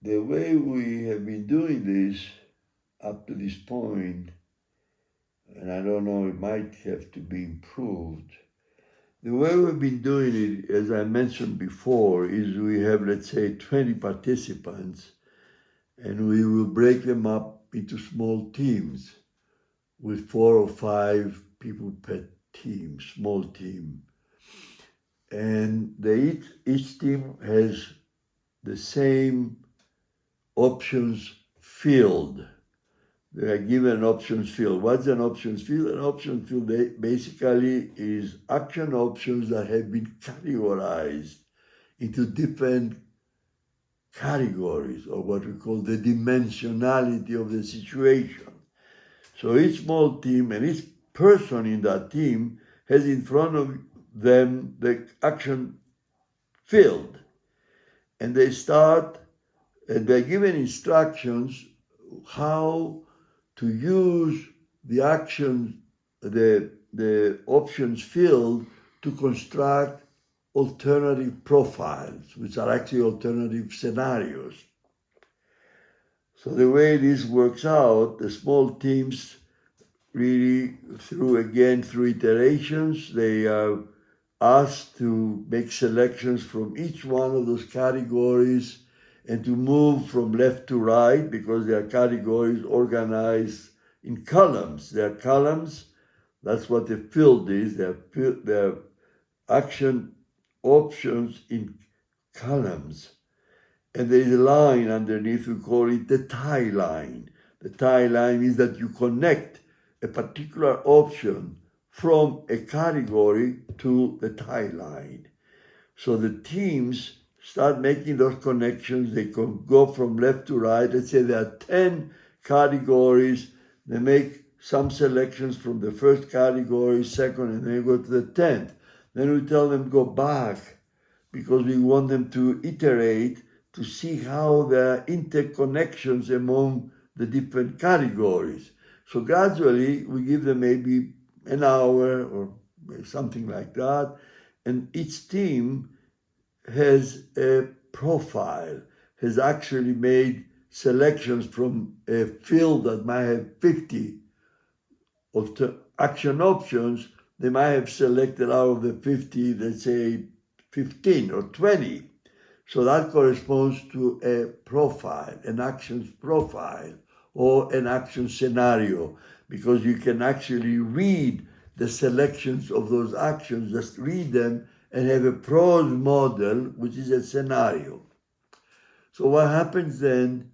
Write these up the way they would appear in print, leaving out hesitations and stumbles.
The way we have been doing this up to this point, and I don't know, it might have to be improved. The way we've been doing it, as I mentioned before, is we have, let's say, 20 participants, and we will break them up into small teams with 4 or 5 people per team, small team. And each team has the same options field. They are given an options field. What's an options field? An options field basically is action options that have been categorized into different categories, or what we call the dimensionality of the situation. So each small team and each person in that team has in front of them the action field. And they start, and they're given instructions how to use the action, the options field to construct alternative profiles, which are actually alternative scenarios. So the way this works out, the small teams really, through iterations, they are asked to make selections from each one of those categories and to move from left to right, because there are categories organized in columns. There are columns, that's what the field is. They're action options in columns. And there is a line underneath, we call it the tie line. The tie line is that you connect a particular option from a category to the tie line. So the teams start making those connections. They can go from left to right. Let's say there are 10 categories. They make some selections from the first category, second, and then go to the 10th. Then we tell them go back, because we want them to iterate to see how there are interconnections among the different categories. So gradually we give them maybe an hour or something like that, and each team has a profile, has actually made selections from a field that might have 50 action options. They might have selected out of the 50, let's say 15 or 20. So that corresponds to a profile, an actions profile, or an action scenario, because you can actually read the selections of those actions, just read them and have a prose model, which is a scenario. So what happens then,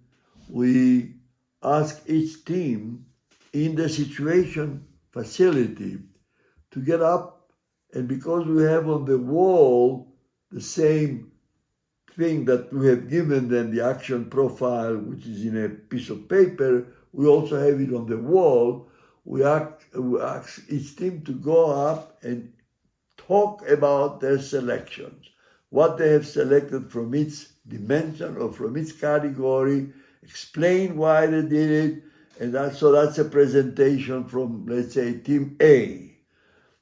we ask each team in the situation facility to get up, and because we have on the wall the same thing that we have given them, the action profile, which is in a piece of paper, we also have it on the wall. We ask each team to go up and talk about their selections, what they have selected from each dimension or from each category, explain why they did it, and that's a presentation from, let's say, team A.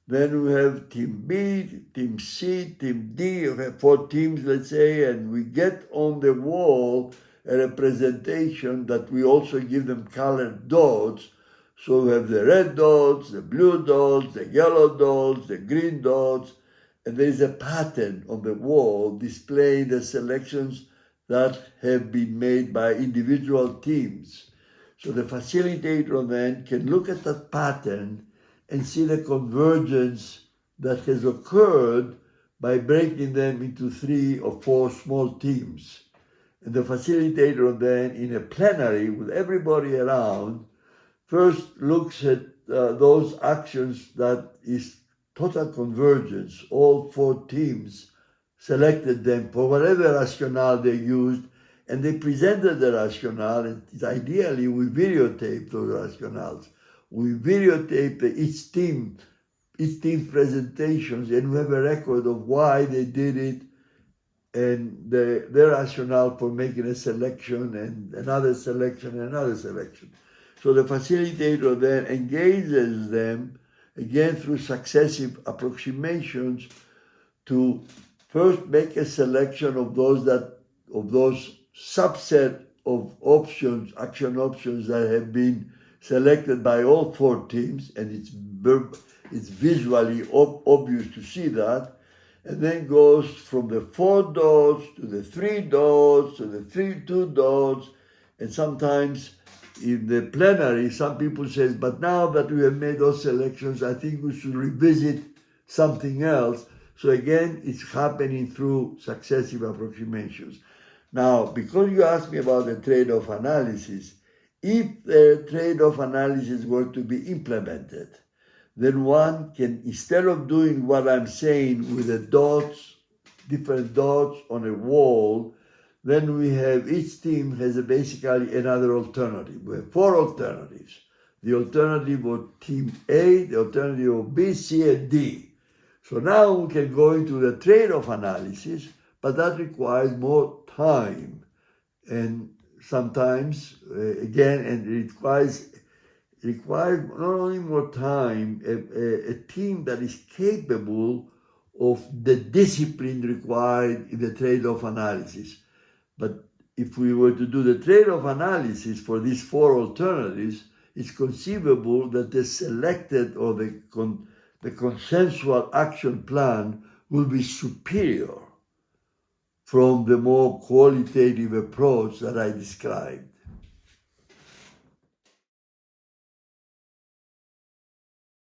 Then we have team B, team C, team D. We have 4 teams, let's say, and we get on the wall a representation that we also give them colored dots. So we have the red dots, the blue dots, the yellow dots, the green dots, and there is a pattern on the wall displaying the selections that have been made by individual teams. So the facilitator then can look at that pattern and see the convergence that has occurred by breaking them into 3 or 4 small teams. And the facilitator then, in a plenary with everybody around, first looks at those actions that is total convergence. All 4 teams selected them for whatever rationale they used, and they presented the rationale, and ideally we videotape those rationales. We videotape each team's presentations, and we have a record of why they did it and their rationale for making a selection and another selection and another selection. So the facilitator then engages them, again through successive approximations, to first make a selection of those subset of options, action options that have been selected by all four teams, and it's visually obvious to see that, and then goes from the 4 dots to the 3 dots to the 2 dots, and sometimes in the plenary, some people say, but now that we have made those selections, I think we should revisit something else. So again, it's happening through successive approximations. Now, because you asked me about the trade-off analysis, if the trade-off analysis were to be implemented, then one can, instead of doing what I'm saying with the dots, different dots on a wall, then we have, each team has basically another alternative. We have 4 alternatives. The alternative of team A, the alternative of B, C, and D. So now we can go into the trade-off analysis, but that requires more time. And sometimes, again, and it requires not only more time, a team that is capable of the discipline required in the trade-off analysis. But if we were to do the trade-off analysis for these 4 alternatives, it's conceivable that the selected or the consensual action plan will be superior from the more qualitative approach that I described.